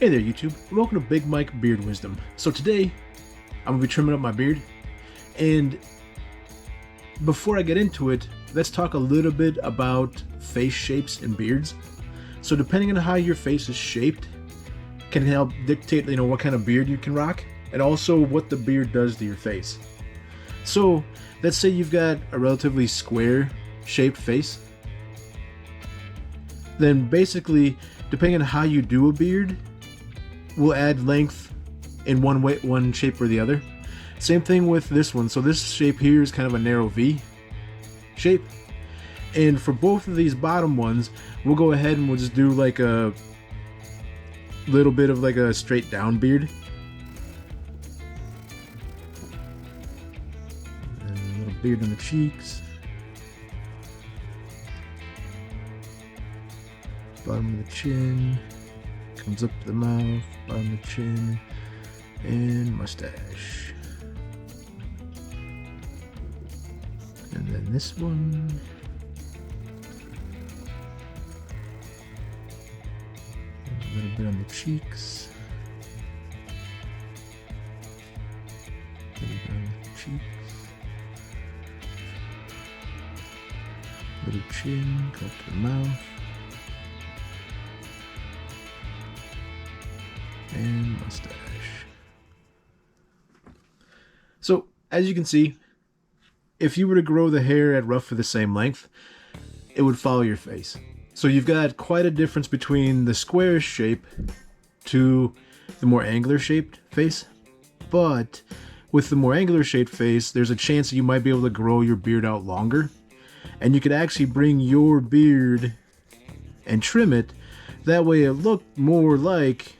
Hey there YouTube, welcome to Big Mike Beard Wisdom. So today, I'm going to be trimming up my beard, and before I get into it, let's talk a little bit about face shapes and beards. So depending on how your face is shaped, can help dictate, what kind of beard you can rock, and also what the beard does to your face. So, let's say you've got a relatively square shaped face, then basically, depending on how you do a beard, will add length in one shape or the other. Same thing with this one. So this shape here is kind of a narrow V shape, and for both of these bottom ones, we'll go ahead and we'll just do like a little bit of like a straight down beard, and a little beard on the cheeks, bottom of the chin, comes up to the mouth, bottom of the chin, and mustache. And then this one. A little bit on the cheeks. A little bit on the cheeks. Little chin, go up to the mouth. And mustache. So, as you can see, if you were to grow the hair at roughly the same length, it would follow your face. So you've got quite a difference between the square shape to the more angular shaped face. But with the more angular shaped face, there's a chance that you might be able to grow your beard out longer. And you could actually bring your beard and trim it. That way it looked more like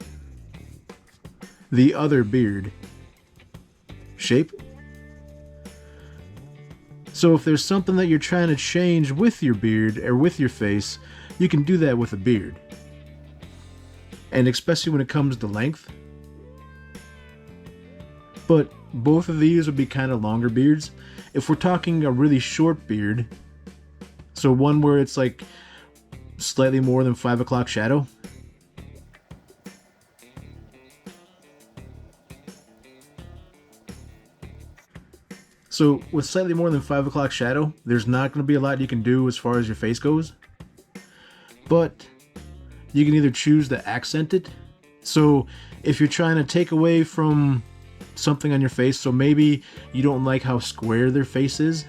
the other beard shape. So if there's something that you're trying to change with your beard or with your face, you can do that with a beard. And especially when it comes to length. But both of these would be kind of longer beards. If we're talking a really short beard, so one where it's like slightly more than 5 o'clock shadow, so with slightly more than 5 o'clock shadow, there's not going to be a lot you can do as far as your face goes. But you can either choose to accent it. So if you're trying to take away from something on your face, so maybe you don't like how square their face is,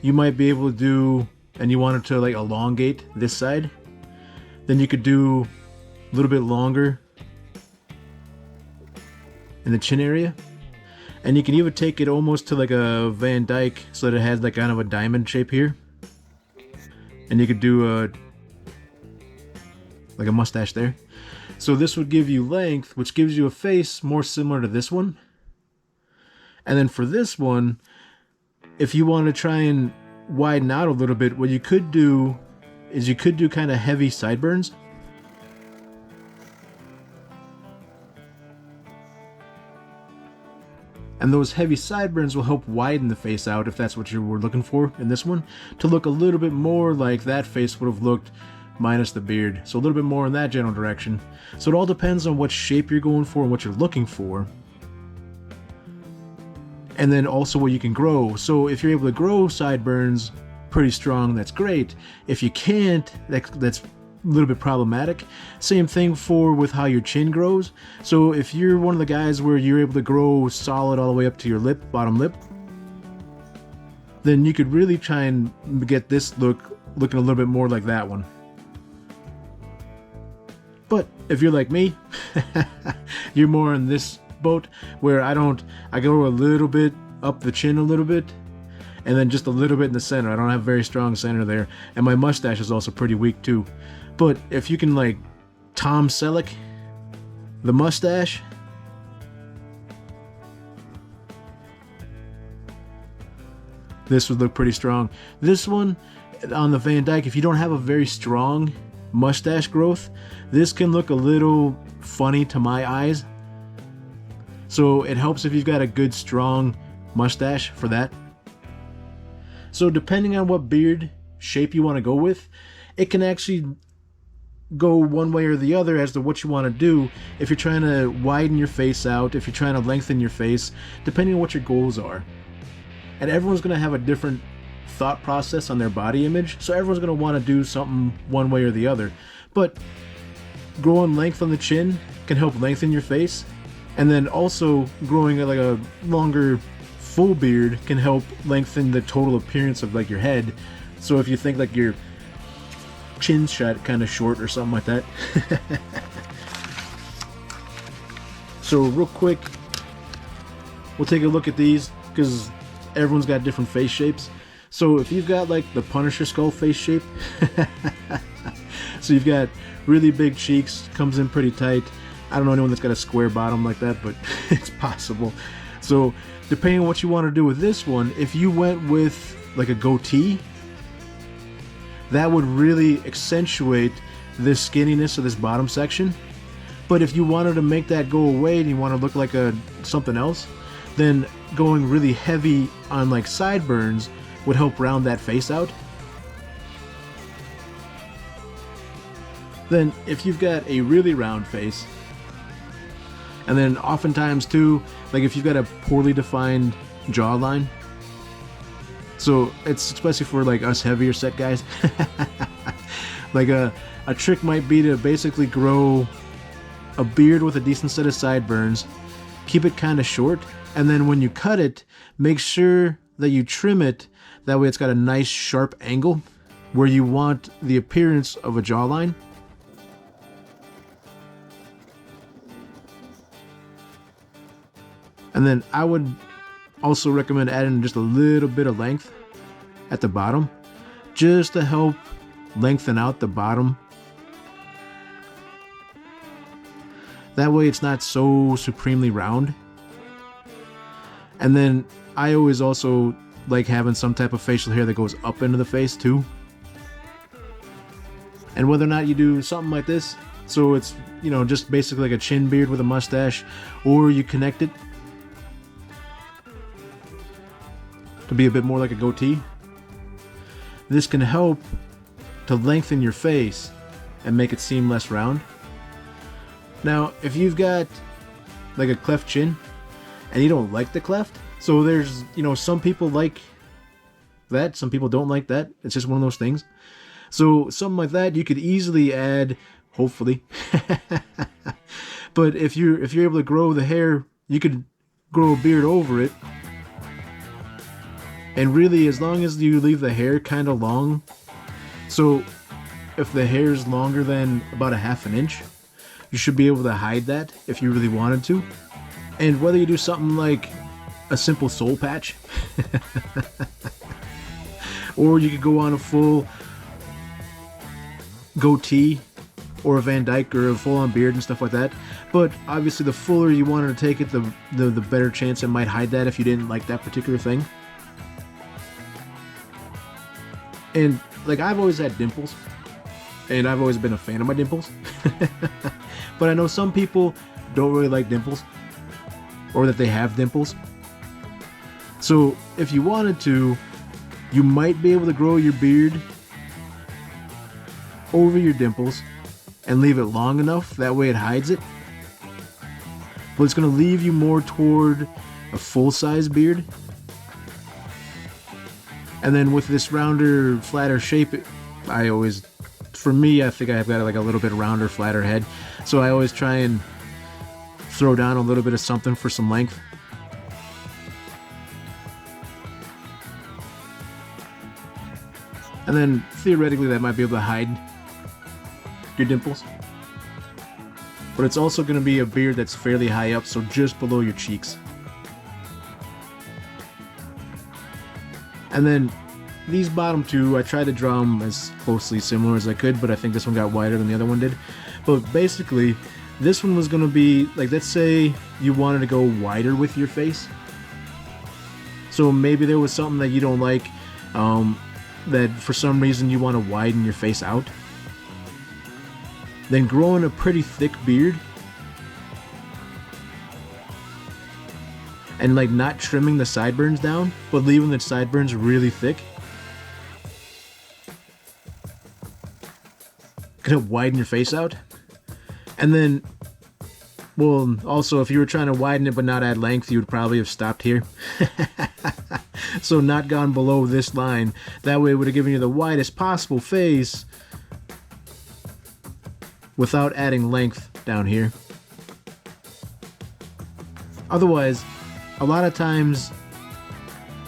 you might be able to do, and you want it to like elongate this side, then you could do a little bit longer in the chin area. And you can even take it almost to like a Van Dyke, so that it has like kind of a diamond shape here. And you could do like a mustache there. So this would give you length, which gives you a face more similar to this one. And then for this one, if you want to try and widen out a little bit, what you could do is you could do kind of heavy sideburns. And those heavy sideburns will help widen the face out, if that's what you were looking for in this one, to look a little bit more like that face would have looked minus the beard. So a little bit more in that general direction. So it all depends on what shape you're going for and what you're looking for. And then also what you can grow. So if you're able to grow sideburns pretty strong, that's great. If you can't, that's a little bit problematic. Same thing with how your chin grows. So if you're one of the guys where you're able to grow solid all the way up to your lip, bottom lip, then you could really try and get this looking a little bit more like that one. But if you're like me, you're more in this boat where I go a little bit up the chin a little bit, and then just a little bit in the center. I don't have very strong center there, and my mustache is also pretty weak too. But if you can like Tom Selleck the mustache, this would look pretty strong. This one on the Van Dyke, if you don't have a very strong mustache growth, this can look a little funny to my eyes. So it helps if you've got a good strong mustache for that. So depending on what beard shape you want to go with, it can actually go one way or the other as to what you want to do. If you're trying to widen your face out, if you're trying to lengthen your face, depending on what your goals are. And everyone's going to have a different thought process on their body image, so everyone's going to want to do something one way or the other. But growing length on the chin can help lengthen your face, and then also growing like a longer full beard can help lengthen the total appearance of like your head. So if you think like your chin's shot kind of short or something like that. So real quick, we'll take a look at these because everyone's got different face shapes. So if you've got like the Punisher skull face shape, so you've got really big cheeks, comes in pretty tight. I don't know anyone that's got a square bottom like that, but it's possible. So depending on what you want to do with this one, if you went with like a goatee, that would really accentuate this skinniness of this bottom section. But if you wanted to make that go away and you want to look like something else, then going really heavy on like sideburns would help round that face out. Then if you've got a really round face, and then oftentimes too, like if you've got a poorly defined jawline, so it's especially for like us heavier set guys, like a trick might be to basically grow a beard with a decent set of sideburns, keep it kind of short, and then when you cut it, make sure that you trim it, that way it's got a nice sharp angle where you want the appearance of a jawline. And then I would also recommend adding just a little bit of length at the bottom, just to help lengthen out the bottom. That way it's not so supremely round. And then I always also like having some type of facial hair that goes up into the face too. And whether or not you do something like this, so it's, you know, just basically like a chin beard with a mustache, or you connect it to be a bit more like a goatee, this can help to lengthen your face and make it seem less round. Now, if you've got like a cleft chin and you don't like the cleft, so there's, you know, some people like that, some people don't like that. It's just one of those things. So something like that you could easily add, hopefully. But if you're able to grow the hair, you could grow a beard over it. And really, as long as you leave the hair kind of long, so if the hair is longer than about a ½ inch, you should be able to hide that if you really wanted to. And whether you do something like a simple soul patch, or you could go on a full goatee, or a Van Dyke, or a full-on beard and stuff like that. But obviously, the fuller you wanted to take it, the better chance it might hide that if you didn't like that particular thing. And like, I've always had dimples, and I've always been a fan of my dimples. But I know some people don't really like dimples, or that they have dimples. So if you wanted to, you might be able to grow your beard over your dimples and leave it long enough, that way it hides it. But it's going to leave you more toward a full-size beard. And then with this rounder, flatter shape, for me, I think I've got like a little bit rounder, flatter head. So I always try and throw down a little bit of something for some length. And then theoretically that might be able to hide your dimples. But it's also going to be a beard that's fairly high up, so just below your cheeks. And then these bottom two, I tried to draw them as closely similar as I could, but I think this one got wider than the other one did. But basically, this one was going to be, like, let's say you wanted to go wider with your face. So maybe there was something that you don't like, that for some reason you want to widen your face out. Then growing a pretty thick beard, and like not trimming the sideburns down, but leaving the sideburns really thick, gonna widen your face out. And then, well, also if you were trying to widen it but not add length, you would probably have stopped here. So not gone below this line. That way it would have given you the widest possible face without adding length down here. Otherwise, a lot of times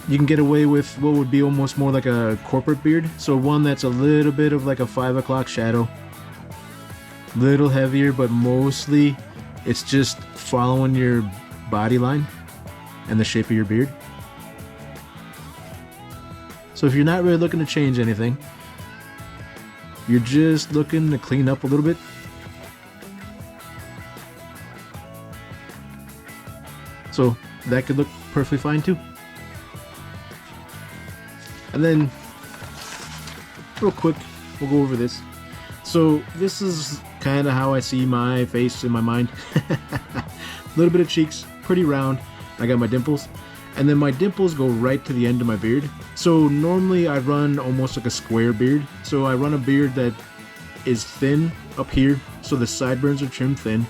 you can get away with what would be almost more like a corporate beard. So one that's a little bit of like a 5 o'clock shadow. Little heavier, but mostly it's just following your body line and the shape of your beard. So if you're not really looking to change anything, you're just looking to clean up a little bit, so that could look perfectly fine too. And then, real quick, we'll go over this. So this is kind of how I see my face in my mind. A little bit of cheeks, pretty round. I got my dimples. And then my dimples go right to the end of my beard. So normally I run almost like a square beard. So I run a beard that is thin up here, so the sideburns are trimmed thin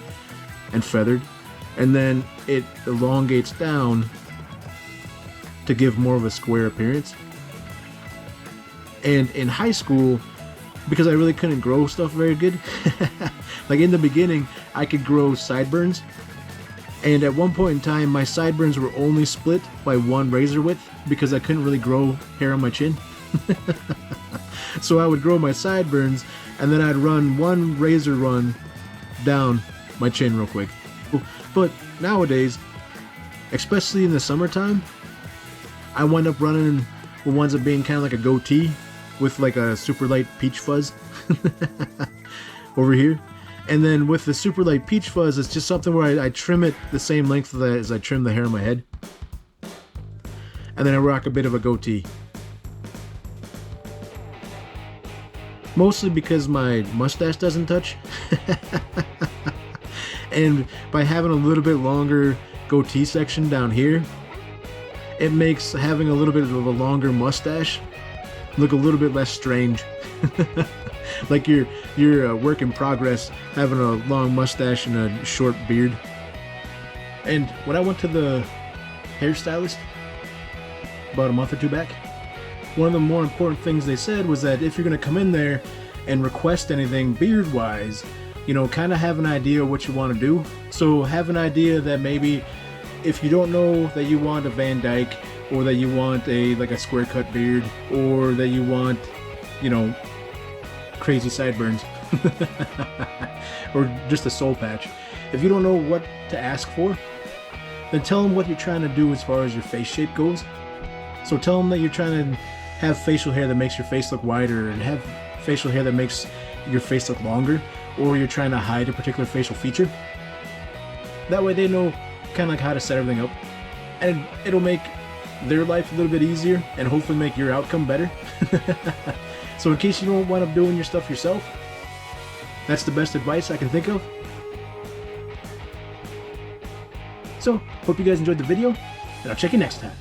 and feathered. And then it elongates down to give more of a square appearance. And in high school, because I really couldn't grow stuff very good, like in the beginning, I could grow sideburns. And at one point in time, my sideburns were only split by 1 razor width because I couldn't really grow hair on my chin. So I would grow my sideburns and then I'd run 1 razor run down my chin real quick. But nowadays, especially in the summertime, I wind up running what winds up being kind of like a goatee with like a super light peach fuzz over here. And then with the super light peach fuzz, it's just something where I trim it the same length as I trim the hair on my head. And then I rock a bit of a goatee. Mostly because my mustache doesn't touch. And by having a little bit longer goatee section down here, it makes having a little bit of a longer mustache look a little bit less strange. Like you're a work in progress, having a long mustache and a short beard. And when I went to the hairstylist about a month or 2 back, one of the more important things they said was that if you're going to come in there and request anything beard wise, you know, kind of have an idea of what you want to do. So have an idea that maybe if you don't know that you want a Van Dyke, or that you want like a square cut beard, or that you want, you know, crazy sideburns, or just a soul patch. If you don't know what to ask for, then tell them what you're trying to do as far as your face shape goes. So tell them that you're trying to have facial hair that makes your face look wider, and have facial hair that makes your face look longer, or you're trying to hide a particular facial feature. That way they know kind of like how to set everything up, and it'll make their life a little bit easier and hopefully make your outcome better. So in case you don't wind up doing your stuff yourself, that's the best advice I can think of. So, hope you guys enjoyed the video, and I'll check you next time.